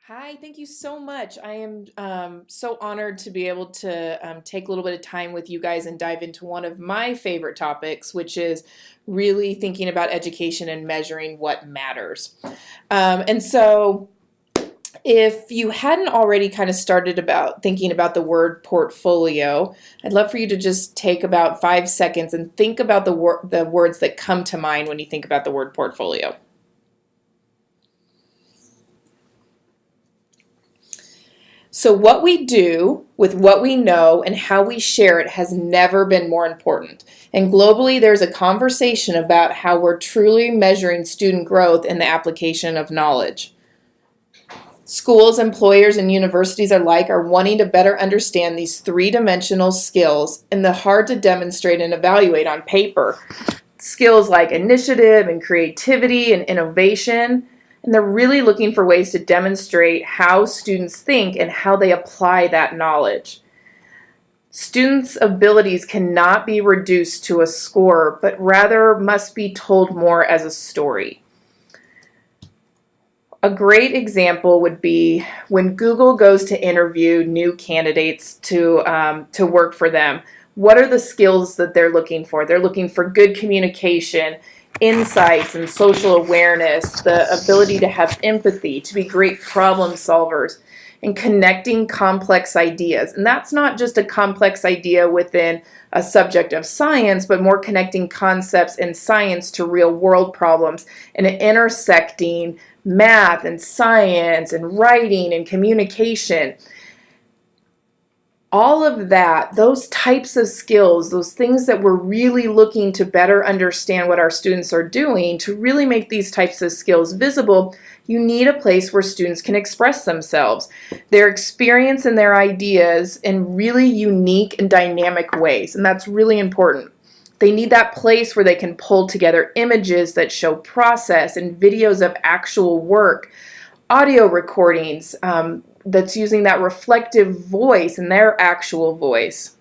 Hi, thank you so much. I am so honored to be able to take a little bit of time with you guys and dive into one of my favorite topics, which is really thinking about education and measuring what matters. And so, if you hadn't already kind of started about thinking about the word portfolio, I'd love for you to just take about 5 seconds and think about the words that come to mind when you think about the word portfolio. So what we do with what we know and how we share it has never been more important. And globally, there's a conversation about how we're truly measuring student growth in the application of knowledge. Schools, employers, and universities alike are wanting to better understand these three-dimensional skills and the hard to demonstrate and evaluate on paper. Skills like initiative and creativity and innovation. And they're really looking for ways to demonstrate how students think and how they apply that knowledge. Students' abilities cannot be reduced to a score, but rather must be told more as a story. A great example would be when Google goes to interview new candidates to work for them. What are the skills that they're looking for? They're looking for good communication, insights and social awareness, the ability to have empathy, to be great problem solvers, and connecting complex ideas. And that's not just a complex idea within a subject of science, but more connecting concepts in science to real world problems and intersecting math and science and writing and communication. All of that, those types of skills, those things that we're really looking to better understand what our students are doing, to really make these types of skills visible, you need a place where students can express themselves, their experience and their ideas in really unique and dynamic ways, and that's really important. They need that place where they can pull together images that show process and videos of actual work, audio recordings, that's using that reflective voice and their actual voice.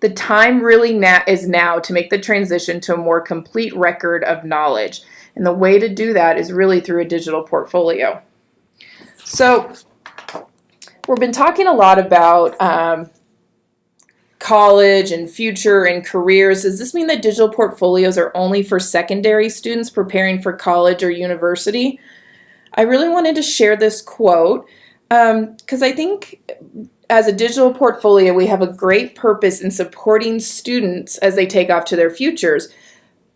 The time really is now to make the transition to a more complete record of knowledge. And the way to do that is really through a digital portfolio. So we've been talking a lot about college and future and careers. Does this mean that digital portfolios are only for secondary students preparing for college or university? I really wanted to share this quote because I think as a digital portfolio, we have a great purpose in supporting students as they take off to their futures.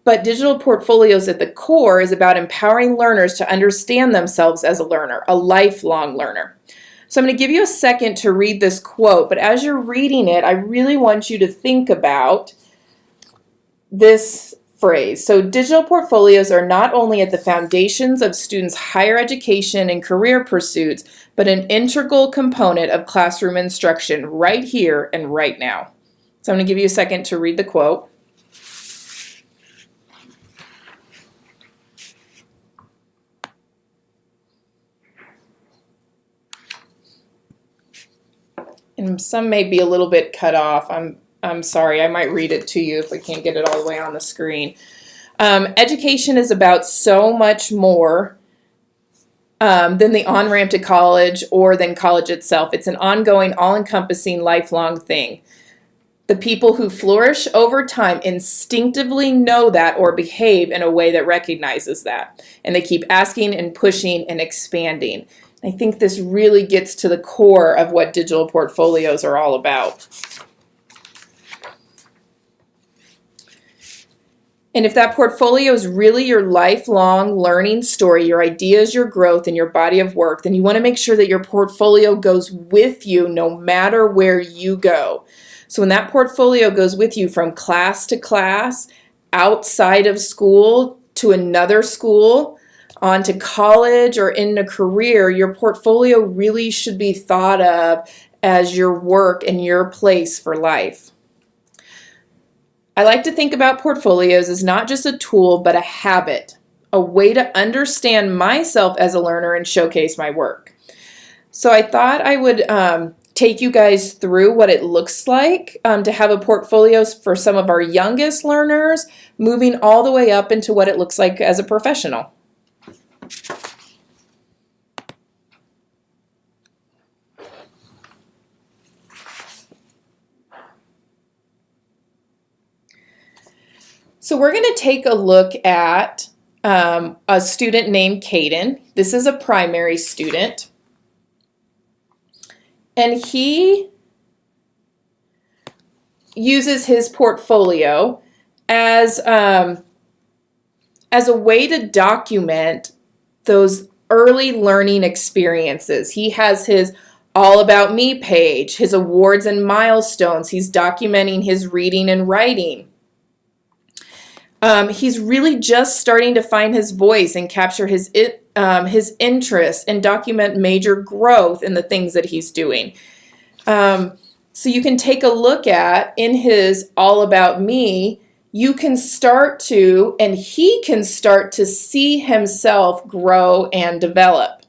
But digital portfolios at the core is about empowering learners to understand themselves as a learner, a lifelong learner. So I'm going to give you a second to read this quote, but as you're reading it, I really want you to think about this phrase. So digital portfolios are not only at the foundations of students' higher education and career pursuits, but an integral component of classroom instruction right here and right now. So I'm going to give you a second to read the quote. And some may be a little bit cut off. I'm sorry, I might read it to you if I can't get it all the way on the screen. Education is about so much more than the on-ramp to college or than college itself. It's an ongoing, all-encompassing, lifelong thing. The people who flourish over time instinctively know that or behave in a way that recognizes that. And they keep asking and pushing and expanding. I think this really gets to the core of what digital portfolios are all about. And if that portfolio is really your lifelong learning story, your ideas, your growth, and your body of work, then you want to make sure that your portfolio goes with you no matter where you go. So when that portfolio goes with you from class to class, outside of school to another school, on to college or in a career, your portfolio really should be thought of as your work and your place for life. I like to think about portfolios as not just a tool, but a habit, a way to understand myself as a learner and showcase my work. So I thought I would take you guys through what it looks like to have a portfolio for some of our youngest learners, moving all the way up into what it looks like as a professional. So we're going to take a look at a student named Caden. This is a primary student. And he uses his portfolio as a way to document those early learning experiences. He has his All About Me page, his awards and milestones. He's documenting his reading and writing. He's really just starting to find his voice and capture his interest and document major growth in the things that he's doing. So you can take a look at in his All About Me, you can start to, and he can start to see himself grow and develop.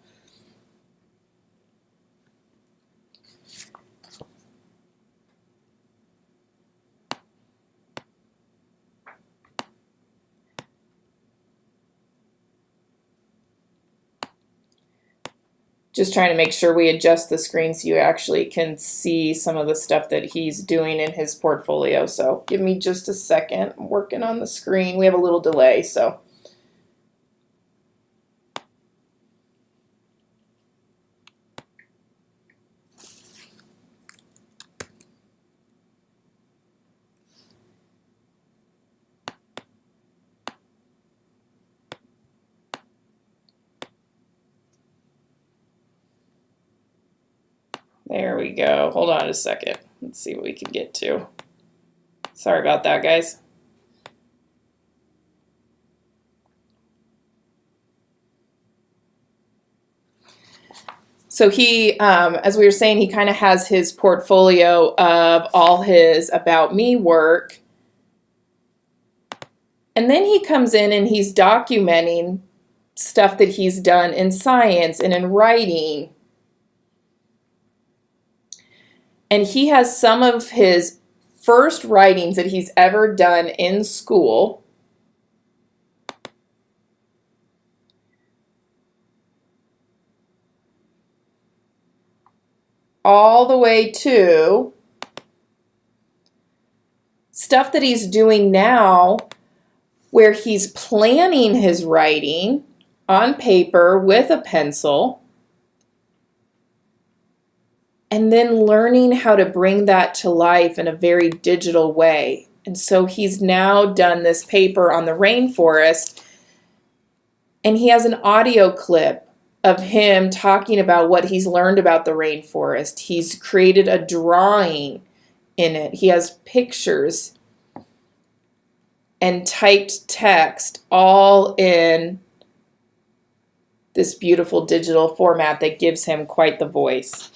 Just trying to make sure we adjust the screen so you actually can see some of the stuff that he's doing in his portfolio. So give me just a second. I'm working on the screen. We have a little delay, so. There we go. Hold on a second. Let's see what we can get to. Sorry about that, guys. So he, as we were saying, he kind of has his portfolio of all his About Me work. And then he comes in and he's documenting stuff that he's done in science and in writing. And he has some of his first writings that he's ever done in school. All the way to stuff that he's doing now where he's planning his writing on paper with a pencil. And then learning how to bring that to life in a very digital way. And so he's now done this paper on the rainforest, and he has an audio clip of him talking about what he's learned about the rainforest. He's created a drawing in it. He has pictures and typed text all in this beautiful digital format that gives him quite the voice.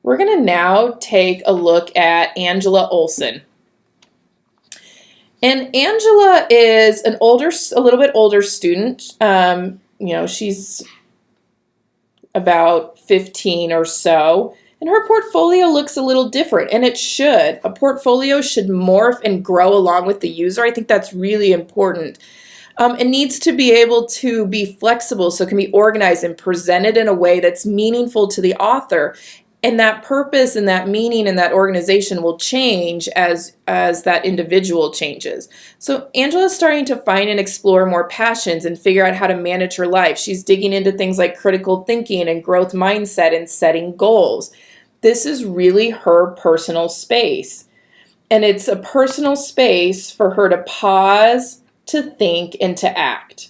We're going to now take a look at Angela Olson. And Angela is a little bit older student. She's about 15 or so. And her portfolio looks a little different, and it should. A portfolio should morph and grow along with the user. I think that's really important. It needs to be able to be flexible so it can be organized and presented in a way that's meaningful to the author. And that purpose and that meaning and that organization will change as that individual changes. So Angela's starting to find and explore more passions and figure out how to manage her life. She's digging into things like critical thinking and growth mindset and setting goals. This is really her personal space. And it's a personal space for her to pause, to think, and to act.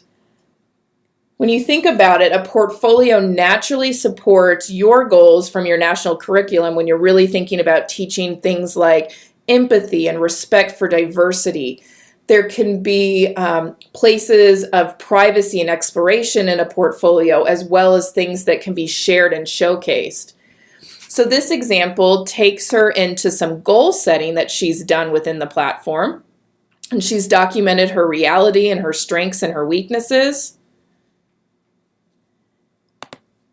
When you think about it, a portfolio naturally supports your goals from your national curriculum when you're really thinking about teaching things like empathy and respect for diversity. There can be places of privacy and exploration in a portfolio, as well as things that can be shared and showcased. So this example takes her into some goal setting that she's done within the platform. And she's documented her reality and her strengths and her weaknesses.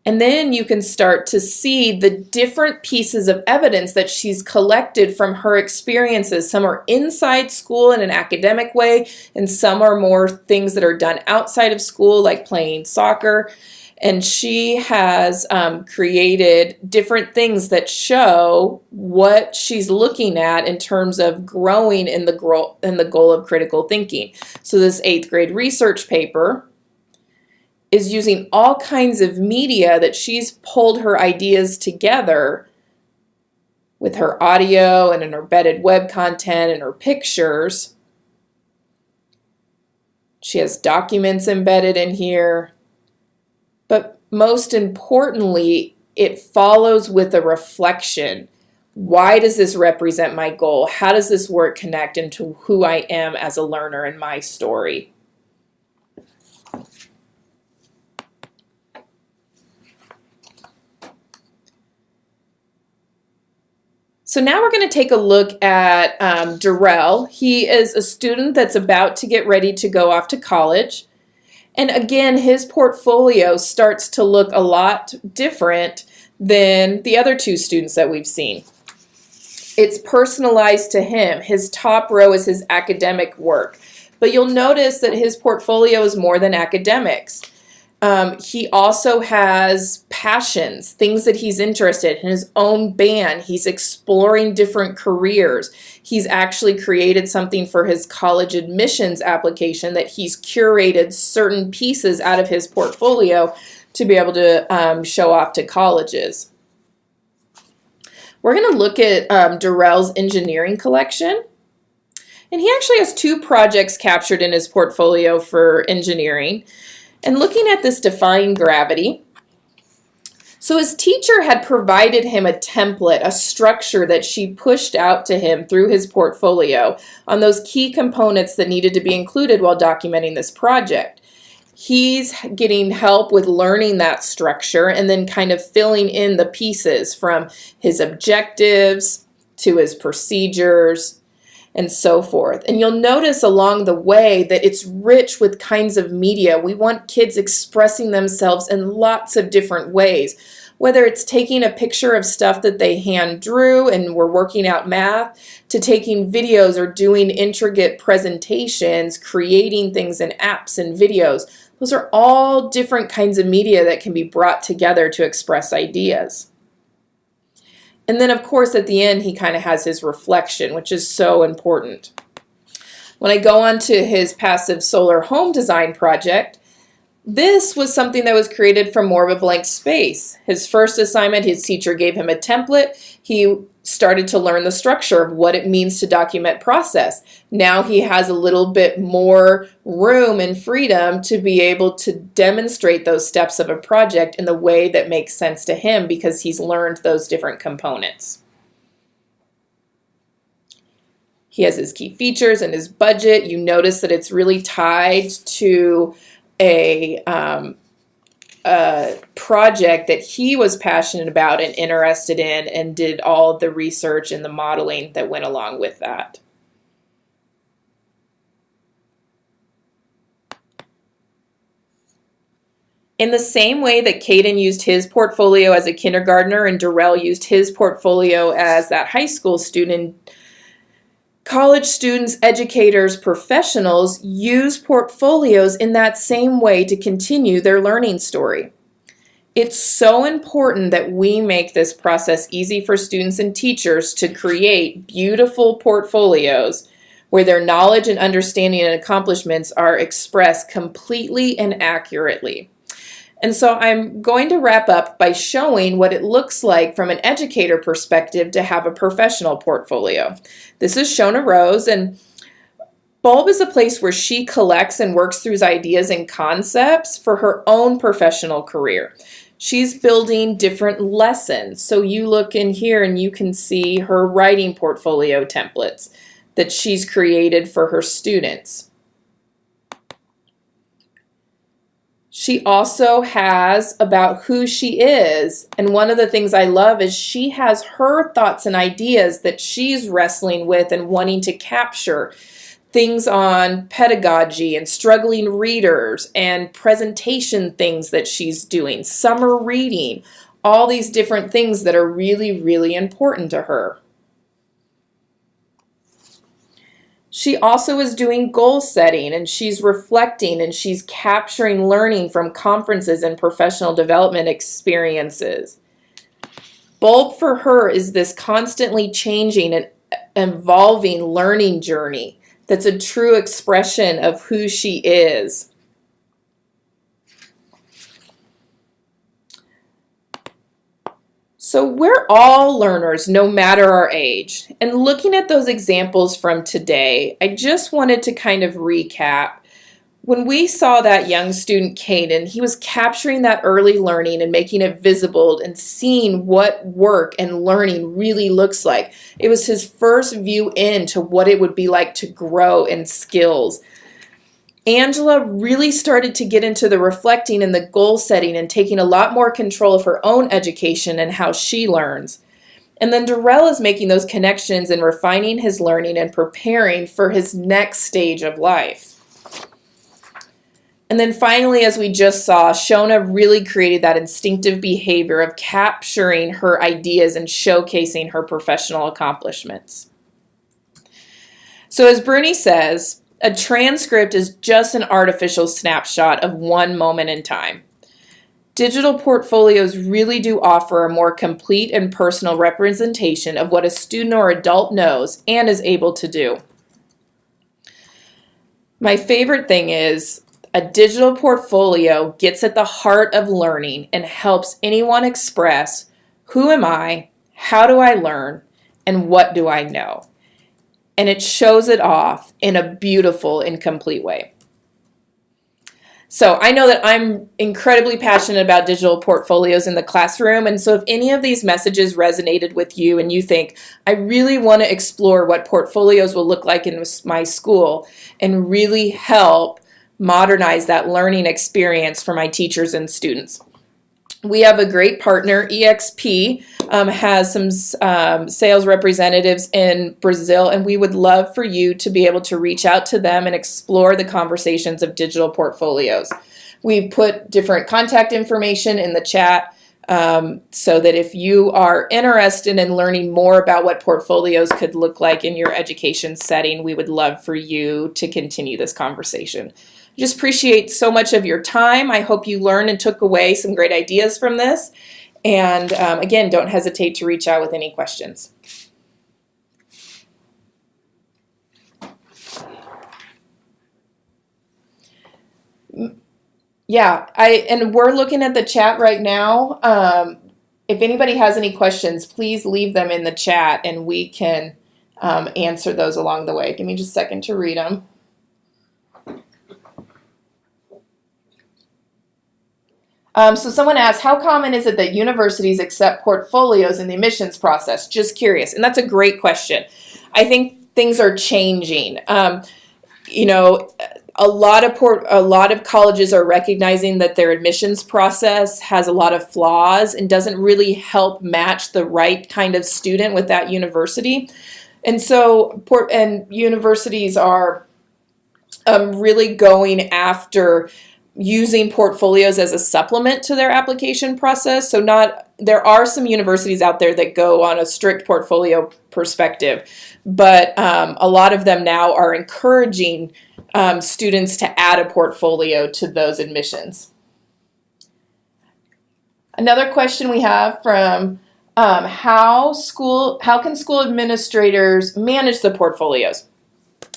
And then you can start to see the different pieces of evidence that she's collected from her experiences. Some are inside school in an academic way, and some are more things that are done outside of school, like playing soccer. And she has created different things that show what she's looking at in terms of growing in the goal of critical thinking. So this 8th grade research paper is using all kinds of media that she's pulled her ideas together with her audio and in her embedded web content and her pictures. She has documents embedded in here. But most importantly, it follows with a reflection. Why does this represent my goal? How does this work connect into who I am as a learner in my story? So now we're going to take a look at Darrell. He is a student that's about to get ready to go off to college. And again, his portfolio starts to look a lot different than the other 2 students that we've seen. It's personalized to him. His top row is his academic work. But you'll notice that his portfolio is more than academics. He also has passions, things that he's interested in, his own band. He's exploring different careers. He's actually created something for his college admissions application that he's curated certain pieces out of his portfolio to be able to show off to colleges. We're going to look at Darrell's engineering collection. And he actually has 2 projects captured in his portfolio for engineering. And looking at this defying gravity, so his teacher had provided him a template, a structure that she pushed out to him through his portfolio on those key components that needed to be included while documenting this project. He's getting help with learning that structure and then kind of filling in the pieces from his objectives to his procedures and so forth. And you'll notice along the way that it's rich with kinds of media. We want kids expressing themselves in lots of different ways, whether it's taking a picture of stuff that they hand drew and we're working out math, to taking videos or doing intricate presentations, creating things in apps and videos. Those are all different kinds of media that can be brought together to express ideas. And then, of course, at the end, he kind of has his reflection, which is so important. When I go on to his passive solar home design project, this was something that was created from more of a blank space. His first assignment, his teacher gave him a template. He started to learn the structure of what it means to document process. Now he has a little bit more room and freedom to be able to demonstrate those steps of a project in the way that makes sense to him because he's learned those different components. He has his key features and his budget. You notice that it's really tied to a project that he was passionate about and interested in and did all the research and the modeling that went along with that. In the same way that Caden used his portfolio as a kindergartner and Darrell used his portfolio as that high school student, college students, educators, professionals use portfolios in that same way to continue their learning story. It's so important that we make this process easy for students and teachers to create beautiful portfolios where their knowledge and understanding and accomplishments are expressed completely and accurately. And so I'm going to wrap up by showing what it looks like from an educator perspective to have a professional portfolio. This is Shona Rose, and Bulb is a place where she collects and works through ideas and concepts for her own professional career. She's building different lessons. So you look in here and you can see her writing portfolio templates that she's created for her students. She also has about who she is, and one of the things I love is she has her thoughts and ideas that she's wrestling with and wanting to capture. Things on pedagogy and struggling readers and presentation things that she's doing, summer reading, all these different things that are really, really important to her. She also is doing goal setting, and she's reflecting, and she's capturing learning from conferences and professional development experiences. Bulb for her is this constantly changing and evolving learning journey that's a true expression of who she is. So we're all learners, no matter our age. And looking at those examples from today, I just wanted to kind of recap. When we saw that young student, Caden, he was capturing that early learning and making it visible and seeing what work and learning really looks like. It was his first view into what it would be like to grow in skills. Angela really started to get into the reflecting and the goal setting and taking a lot more control of her own education and how she learns. And then Darrell is making those connections and refining his learning and preparing for his next stage of life. And then finally, as we just saw, Shona really created that instinctive behavior of capturing her ideas and showcasing her professional accomplishments. So as Bruni says, a transcript is just an artificial snapshot of one moment in time. Digital portfolios really do offer a more complete and personal representation of what a student or adult knows and is able to do. My favorite thing is a digital portfolio gets at the heart of learning and helps anyone express, who am I, how do I learn, and what do I know? And it shows it off in a beautiful and complete way. So I know that I'm incredibly passionate about digital portfolios in the classroom, and so if any of these messages resonated with you and you think, I really want to explore what portfolios will look like in my school and really help modernize that learning experience for my teachers and students. We have a great partner. EXP has some sales representatives in Brazil, and we would love for you to be able to reach out to them and explore the conversations of digital portfolios. We've put different contact information in the chat so that if you are interested in learning more about what portfolios could look like in your education setting, we would love for you to continue this conversation. Just appreciate so much of your time. I hope you learned and took away some great ideas from this. And again, don't hesitate to reach out with any questions. Yeah, and we're looking at the chat right now. If anybody has any questions, please leave them in the chat and we can answer those along the way. Give me just a second to read them. So someone asked, how common is it that universities accept portfolios in the admissions process? Just curious. And that's a great question. I think things are changing. You know, a lot of colleges are recognizing that their admissions process has a lot of flaws and doesn't really help match the right kind of student with that university. And so universities are really going after using portfolios as a supplement to their application process. So there are some universities out there that go on a strict portfolio perspective, but a lot of them now are encouraging students to add a portfolio to those admissions. Another question we have from how can school administrators manage the portfolios?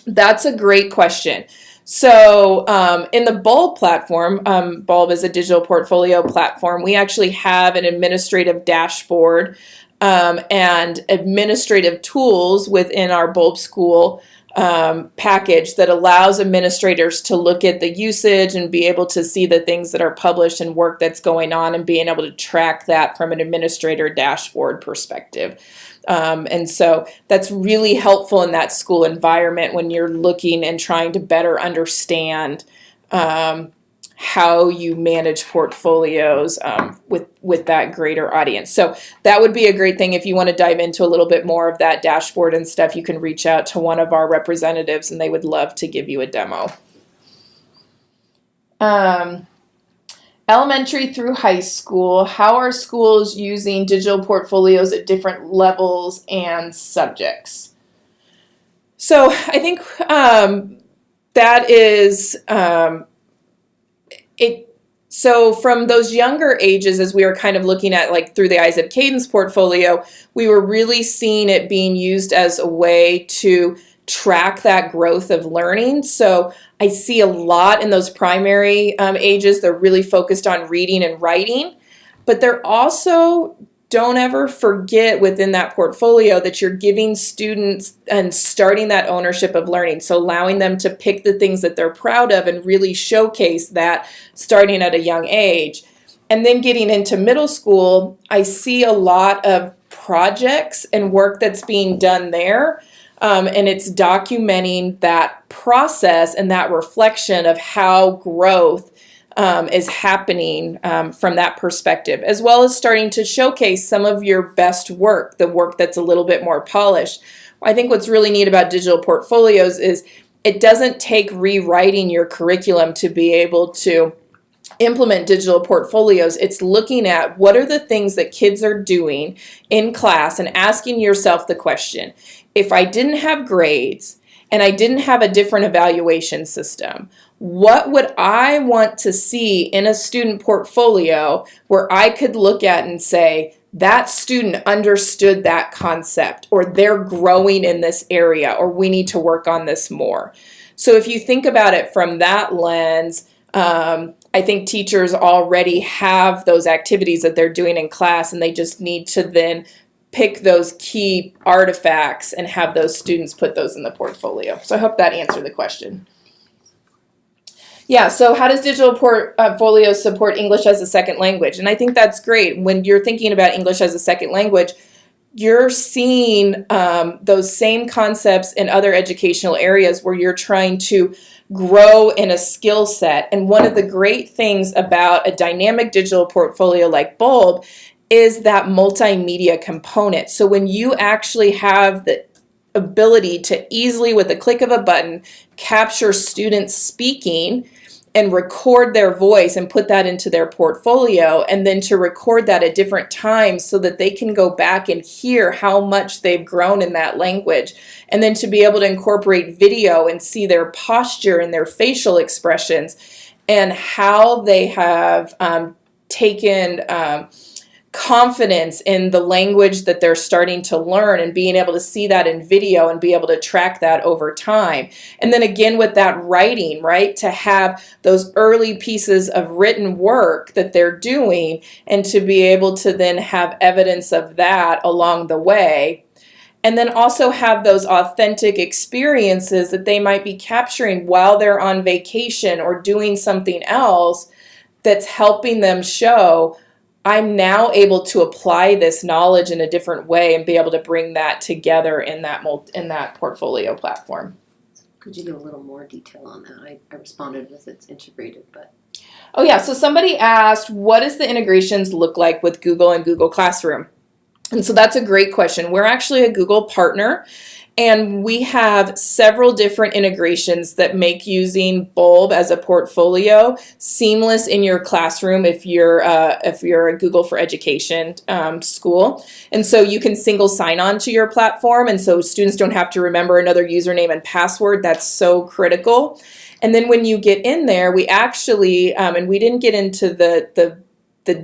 That's a great question. So in the Bulb platform, Bulb is a digital portfolio platform, we actually have an administrative dashboard and administrative tools within our Bulb School package that allows administrators to look at the usage and be able to see the things that are published and work that's going on and being able to track that from an administrator dashboard perspective. And so that's really helpful in that school environment when you're looking and trying to better understand how you manage portfolios with that greater audience. So that would be a great thing. If you want to dive into a little bit more of that dashboard and stuff, you can reach out to one of our representatives and they would love to give you a demo. Elementary through high school, how are schools using digital portfolios at different levels and subjects? So I think that is it. So from those younger ages, as we were kind of looking at like through the eyes of Caden's portfolio, we were really seeing it being used as a way to track that growth of learning. So I see a lot in those primary ages, they're really focused on reading and writing, but they're also, don't ever forget within that portfolio that you're giving students and starting that ownership of learning. So allowing them to pick the things that they're proud of and really showcase that starting at a young age. And then getting into middle school, I see a lot of projects and work that's being done there. And it's documenting that process and that reflection of how growth is happening from that perspective, as well as starting to showcase some of your best work, the work that's a little bit more polished. I think what's really neat about digital portfolios is it doesn't take rewriting your curriculum to be able to implement digital portfolios. It's looking at what are the things that kids are doing in class and asking yourself the question, if I didn't have grades and I didn't have a different evaluation system, what would I want to see in a student portfolio where I could look at and say, that student understood that concept, or they're growing in this area, or we need to work on this more. So if you think about it from that lens, I think teachers already have those activities that they're doing in class, and they just need to then pick those key artifacts and have those students put those in the portfolio. So I hope that answered the question. Yeah, so how does digital portfolios support English as a second language? And I think that's great. When you're thinking about English as a second language, you're seeing those same concepts in other educational areas where you're trying to grow in a skill set. And one of the great things about a dynamic digital portfolio like Bulb is that multimedia component. So when you actually have the ability to easily, with the click of a button, capture students speaking and record their voice and put that into their portfolio, and then to record that at different times so that they can go back and hear how much they've grown in that language, and then to be able to incorporate video and see their posture and their facial expressions and how they have taken confidence in the language that they're starting to learn, and being able to see that in video and be able to track that over time. And then again with that writing, right, to have those early pieces of written work that they're doing and to be able to then have evidence of that along the way. And then also have those authentic experiences that they might be capturing while they're on vacation or doing something else that's helping them show, I'm now able to apply this knowledge in a different way and be able to bring that together in that portfolio platform. Could you give a little more detail on that? I responded with it's integrated, but. Oh yeah, so somebody asked, what does the integrations look like with Google and Google Classroom? And so that's a great question. We're actually a Google partner, and we have several different integrations that make using Bulb as a portfolio seamless in your classroom if you're a Google for Education school. And so you can single sign on to your platform, and so students don't have to remember another username and password. That's so critical. And then when you get in there, we actually, and we didn't get into the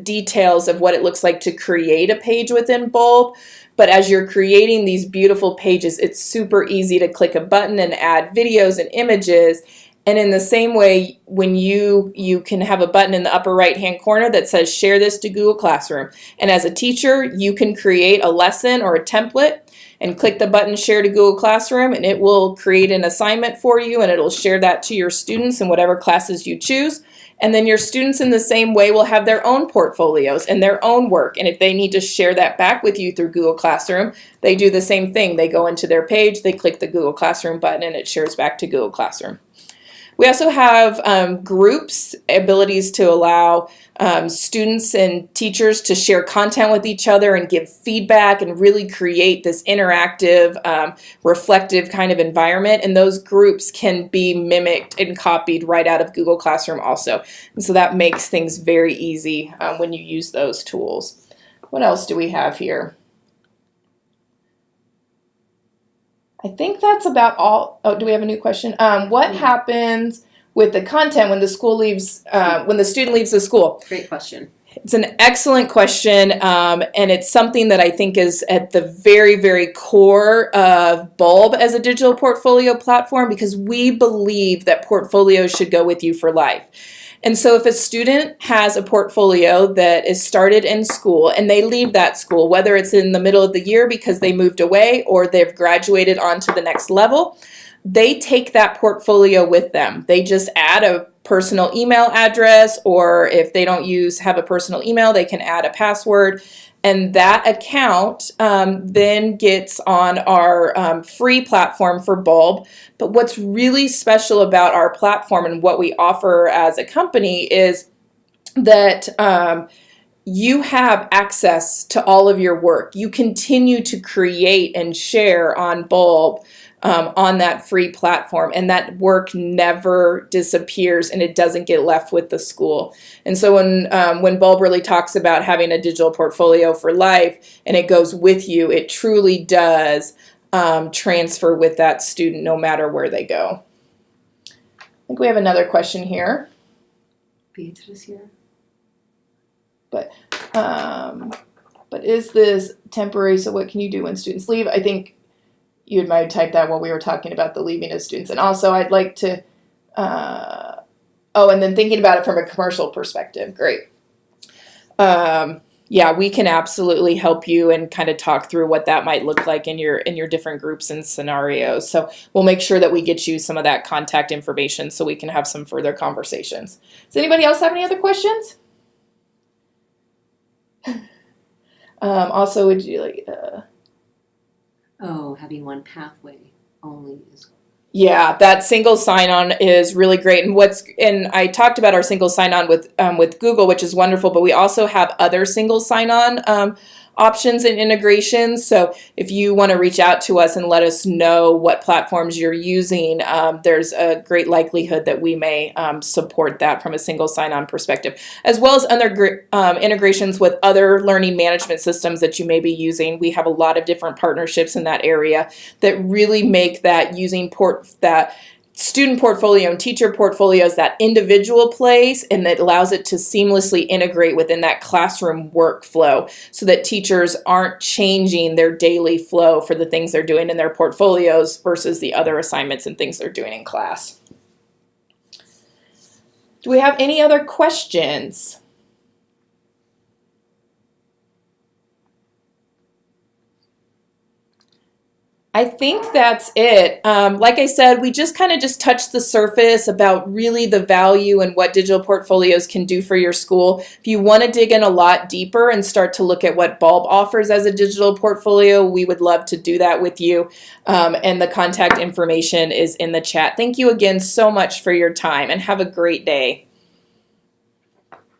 details of what it looks like to create a page within Bulb, but as you're creating these beautiful pages, it's super easy to click a button and add videos and images. And in the same way, when you can have a button in the upper right hand corner that says share this to Google Classroom. And as a teacher, you can create a lesson or a template and click the button share to Google Classroom, and it will create an assignment for you, and it'll share that to your students in whatever classes you choose. And then your students in the same way will have their own portfolios and their own work. And if they need to share that back with you through Google Classroom, they do the same thing. They go into their page, they click the Google Classroom button, and it shares back to Google Classroom. We also have groups, abilities to allow students and teachers to share content with each other and give feedback and really create this interactive, reflective kind of environment. And those groups can be mimicked and copied right out of Google Classroom also. And so that makes things very easy when you use those tools. What else do we have here? I think that's about all. Oh, do we have a new question? What happens with the content when the school leaves, when the student leaves the school? Great question. It's an excellent question, and it's something that I think is at the very, very core of Bulb as a digital portfolio platform, because we believe that portfolios should go with you for life. And so if a student has a portfolio that is started in school and they leave that school, whether it's in the middle of the year because they moved away or they've graduated on to the next level, they take that portfolio with them. They just add a personal email address, or if they don't have a personal email, they can add a password. And that account then gets on our free platform for Bulb. But what's really special about our platform and what we offer as a company is that you have access to all of your work. You continue to create and share on Bulb on that free platform, and that work never disappears and it doesn't get left with the school. And so when Bulb really talks about having a digital portfolio for life and it goes with you, it truly does transfer with that student no matter where they go. I think we have another question here. Beatrice here. But is this temporary? So what can you do when students leave? I think you might type that while we were talking about the leaving of students. And also I'd like to, and then thinking about it from a commercial perspective. Great. Yeah, we can absolutely help you and kind of talk through what that might look like in your different groups and scenarios. So we'll make sure that we get you some of that contact information so we can have some further conversations. Does anybody else have any other questions? Also, would you like... having one pathway only is. Yeah, that single sign-on is really great. And I talked about our single sign-on with Google, which is wonderful, but we also have other single sign-on options and integrations. So if you want to reach out to us and let us know what platforms you're using, there's a great likelihood that we may support that from a single sign-on perspective, as well as other integrations with other learning management systems that you may be using. We have a lot of different partnerships in that area that really make that using that student portfolio and teacher portfolios that individual place, and that allows it to seamlessly integrate within that classroom workflow so that teachers aren't changing their daily flow for the things they're doing in their portfolios versus the other assignments and things they're doing in class. Do we have any other questions? I think that's it. Like I said, we just kind of touched the surface about really the value and what digital portfolios can do for your school. If you want to dig in a lot deeper and start to look at what Bulb offers as a digital portfolio, we would love to do that with you. And the contact information is in the chat. Thank you again so much for your time, and have a great day.